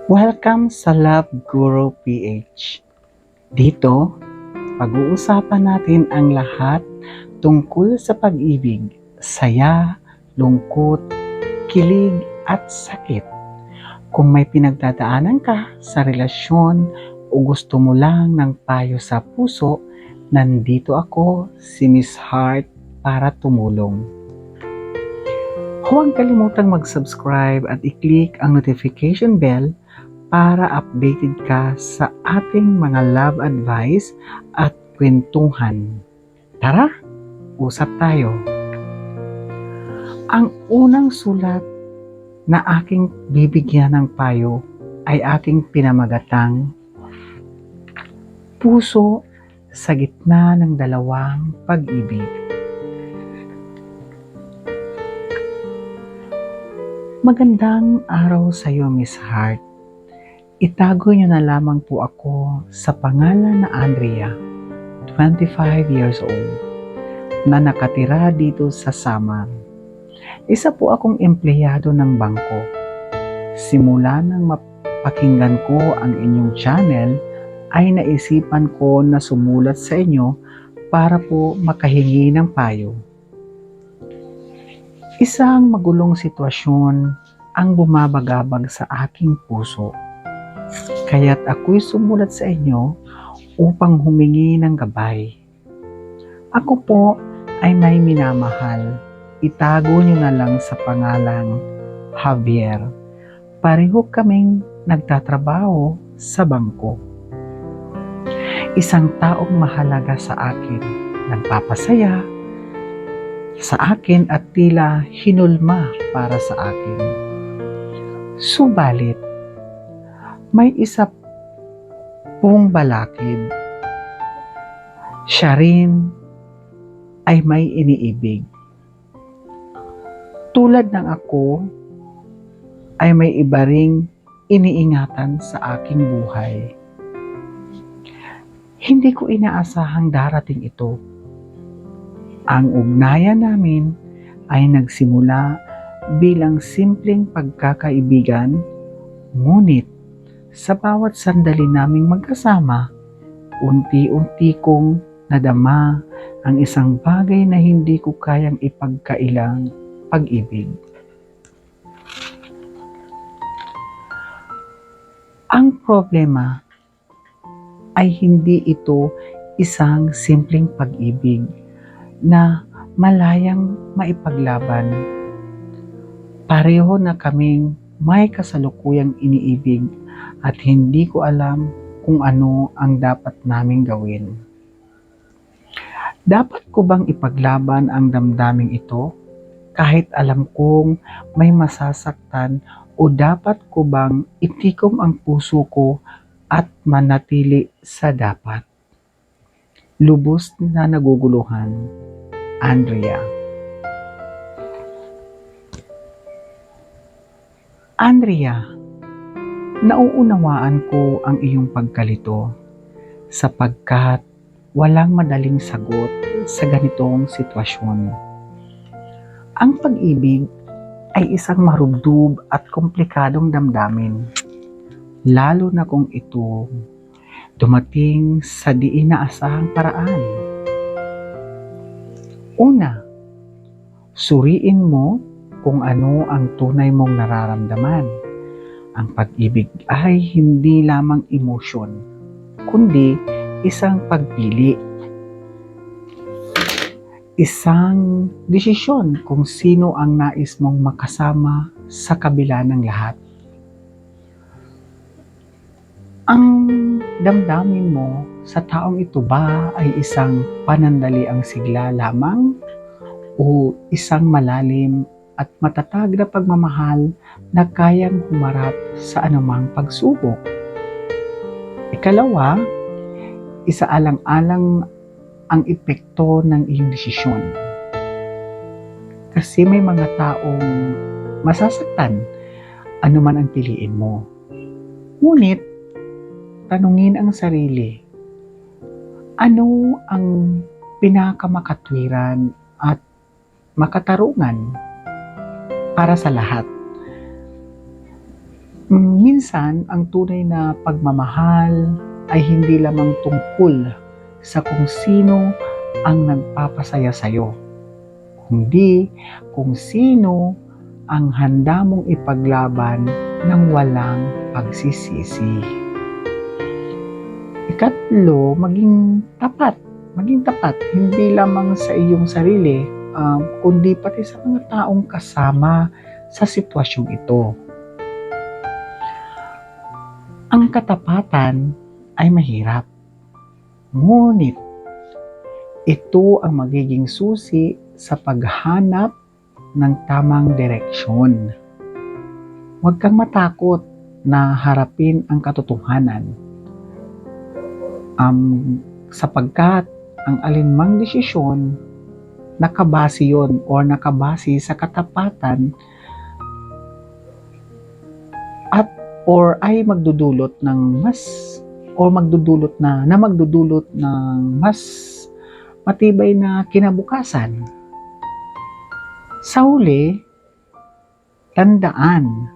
Welcome sa Love Guru PH. Dito, pag-uusapan natin ang lahat tungkol sa pag-ibig, saya, lungkot, kilig at sakit. Kung may pinagdadaanan ka sa relasyon o gusto mo lang ng payo sa puso, nandito ako, si Miss Heart, para tumulong. Huwag kalimutang mag-subscribe at i-click ang notification bell para updated ka sa ating mga love advice at kwentuhan. Tara, usap tayo. Ang unang sulat na aking bibigyan ng payo ay aking pinamagatang Puso sa gitna ng dalawang pag-ibig. Magandang araw sa iyo, Miss Heart. Itago niyo na lamang po ako sa pangalan na Andrea, 25 years old, na nakatira dito sa Samar. Isa po akong empleyado ng bangko. Simula nang mapakinggan ko ang inyong channel, ay naisipan ko na sumulat sa inyo para po makahingi ng payo. Isang magulong sitwasyon ang bumabagabag sa aking puso. Kaya't ako'y sumulat sa inyo upang humingi ng gabay. Ako po ay may minamahal. Itago niyo na lang sa pangalang Javier. Pareho kaming nagtatrabaho sa bangko. Isang taong mahalaga sa akin, nagpapasaya sa akin at tila hinulma para sa akin. Subalit, may isa pong balakid. Siya rin ay may iniibig. Tulad ng ako, ay may iba ring iniingatan sa aking buhay. Hindi ko inaasahang darating ito. Ang ugnayan namin ay nagsimula bilang simpleng pagkakaibigan, ngunit sa bawat sandali naming magkasama, unti-unti kong nadama ang isang bagay na hindi ko kayang ipagkailang pag-ibig. Ang problema ay hindi ito isang simpleng pag-ibig na malayang maipaglaban. Pareho na kaming may kasalukuyang iniibig at hindi ko alam kung ano ang dapat naming gawin. Dapat ko bang ipaglaban ang damdaming ito kahit alam kong may masasaktan, o dapat ko bang itikom ang puso ko at manatili sa dapat? Lubos na naguguluhan, Andrea. Andrea, nauunawaan ko ang iyong pagkalito sapagkat walang madaling sagot sa ganitong sitwasyon. Ang pag-ibig ay isang marubdob at komplikadong damdamin, lalo na kung ito dumating sa di inaasahang paraan. Una, suriin mo kung ano ang tunay mong nararamdaman. Ang pag-ibig ay hindi lamang emosyon, kundi isang pagpili. Isang desisyon kung sino ang nais mong makasama sa kabila ng lahat. Ang damdamin mo sa taong ito ba ay isang panandaliang sigla lamang o isang malalim at matatag na pagmamahal na kayang humarap sa anumang pagsubok? Ikalawa, isaalang-alang ang epekto ng iyong desisyon. Kasi may mga taong masasaktan anuman ang piliin mo. Ngunit, tanungin ang sarili, ano ang pinakamakatwiran at makatarungan para sa lahat? minsan, ang tunay na pagmamahal ay hindi lamang tungkol sa kung sino ang nagpapasaya sa'yo, kundi kung sino ang handa mong ipaglaban ng walang pagsisisi. Ikatlo, maging tapat. Maging tapat, hindi lamang sa iyong sarili, kundi pati sa mga taong kasama sa sitwasyong ito. Ang katapatan ay mahirap, ngunit ito ang magiging susi sa paghanap ng tamang direksyon. Huwag kang matakot na harapin ang katotohanan, sapagkat ang alinmang desisyon nakabase yon o nakabase sa katapatan or ay magdudulot ng mas matibay na kinabukasan. Sa huli, tandaan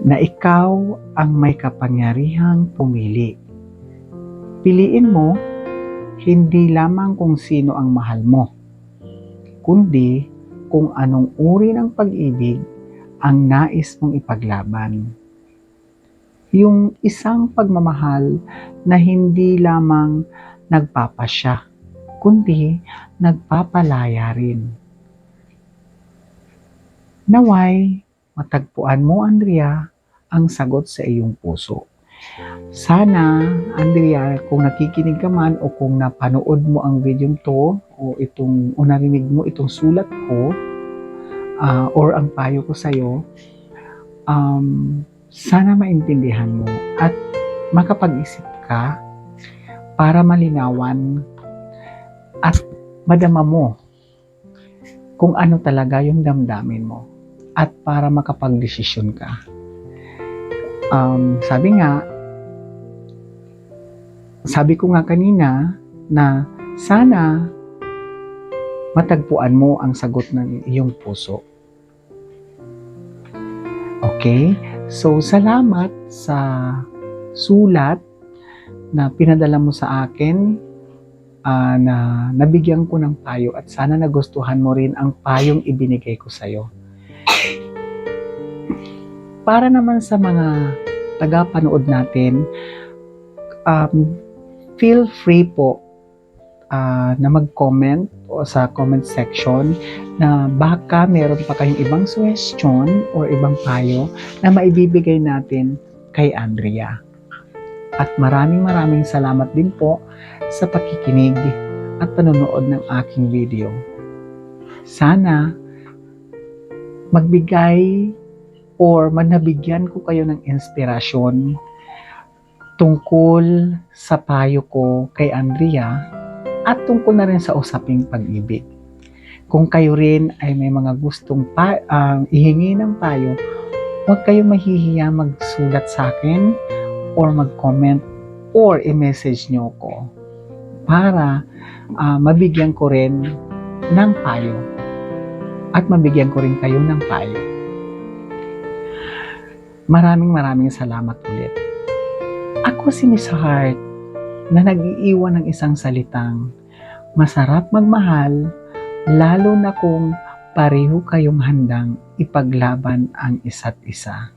na ikaw ang may kapangyarihang pumili. Piliin mo hindi lamang kung sino ang mahal mo, kundi kung anong uri ng pag-ibig ang nais mong ipaglaban. Yung isang pagmamahal na hindi lamang nagpapasya, kundi nagpapalaya rin. Naway, matagpuan mo, Andrea, ang sagot sa iyong puso. Sana, Andrea, kung nakikinig ka man o kung napanood mo ang video to o narinig mo itong sulat ko, or ang payo ko sa'yo, sana maintindihan mo at makapag-isip ka para malinawan at madama mo kung ano talaga yung damdamin mo at para makapag-desisyon ka. Sabi ko nga kanina na sana matagpuan mo ang sagot ng iyong puso. Okay? So, salamat sa sulat na pinadala mo sa akin, na nabigyan ko ng payo at sana nagustuhan mo rin ang payong ibinigay ko sa'yo. Para naman sa mga tagapanood natin, feel free po na mag-comment o sa comment section na baka meron pa kayong ibang suggestion or ibang payo na maibibigay natin kay Andrea. At maraming salamat din po sa pakikinig at panonood ng aking video. Sana magbigay or nabigyan ko kayo ng inspirasyon tungkol sa payo ko kay Andrea at tungkol na rin sa usaping pag-ibig. Kung kayo rin ay may mga gustong ihingi ng payo, huwag kayong mahihiya magsulat sa akin or mag-comment or i-message nyo ko para mabigyan ko rin ng payo at mabigyan ko rin kayo ng payo. Maraming salamat ulit. Ako si Miss Heart na nag-iiwan ng isang salitang masarap magmahal, lalo na kung pareho kayong handang ipaglaban ang isa't isa.